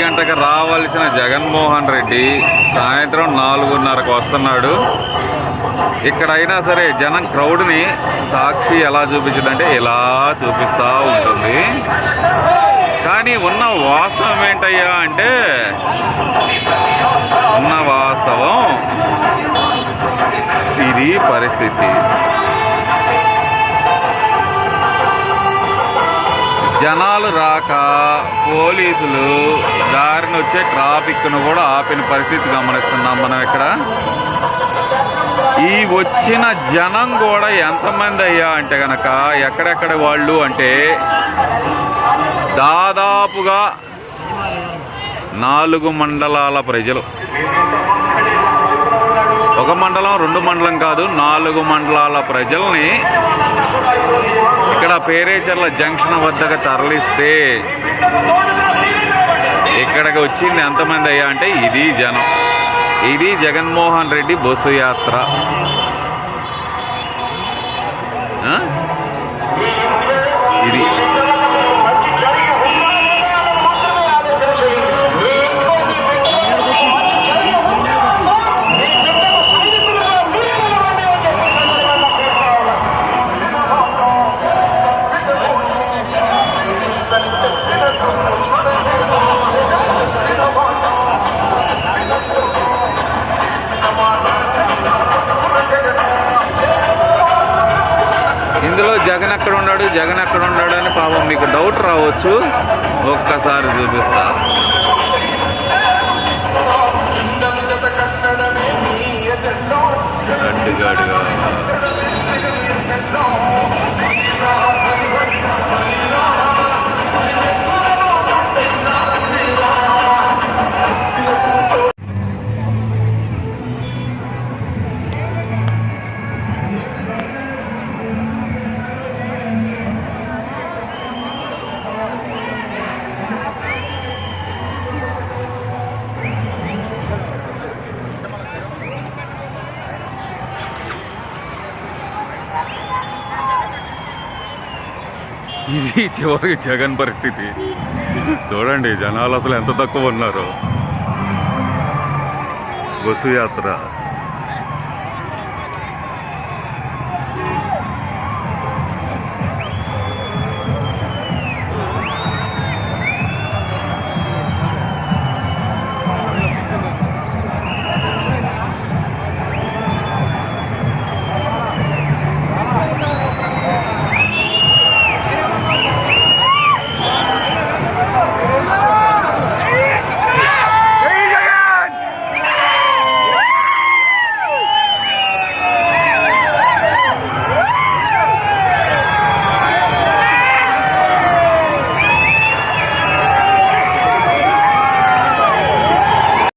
గంటకు రావాల్సిన జగన్మోహన్ రెడ్డి సాయంత్రం 4:30కు వస్తున్నాడు. ఇక్కడైనా సరే జనం క్రౌడ్ని సాక్షి ఎలా చూపించిందంటే ఇలా చూపిస్తూ ఉంటుంది. కానీ ఉన్న వాస్తవం ఏంటయ్యా అంటే, ఉన్న వాస్తవం ఇది పరిస్థితి. జనాలు రాక పోలీసులు దారిని వచ్చే ట్రాఫిక్ను కూడా ఆపిన పరిస్థితి గమనిస్తున్నాం మనం ఇక్కడ. ఈ వచ్చిన జనం కూడా ఎంతమంది అయ్యా అంటే కనుక, ఎక్కడెక్కడ వాళ్ళు అంటే దాదాపుగా 4 మండలాల ప్రజలు. ఒక మండలం 2 మండలం కాదు, 4 మండలాల ప్రజల్ని ఇక్కడ పేరేచర్ల జంక్షన్ వద్దకు తరలిస్తే ఇక్కడికి వచ్చింది ఎంతమంది అయ్యా అంటే ఇది జనం. ఇది జగన్మోహన్ రెడ్డి బస్సు యాత్ర. ఇది ఇందులో జగన్ ఎక్కడ ఉన్నాడు, జగన్ ఎక్కడ ఉన్నాడు అని పాపం మీకు డౌట్ రావచ్చు. ఒక్కసారి చూపిస్తా. అడ్డుగాడుగా ఇది చివరికి జగన్ పరిస్థితి. చూడండి జనాలు అసలు ఎంత తక్కువ ఉన్నారు. బస్సు యాత్ర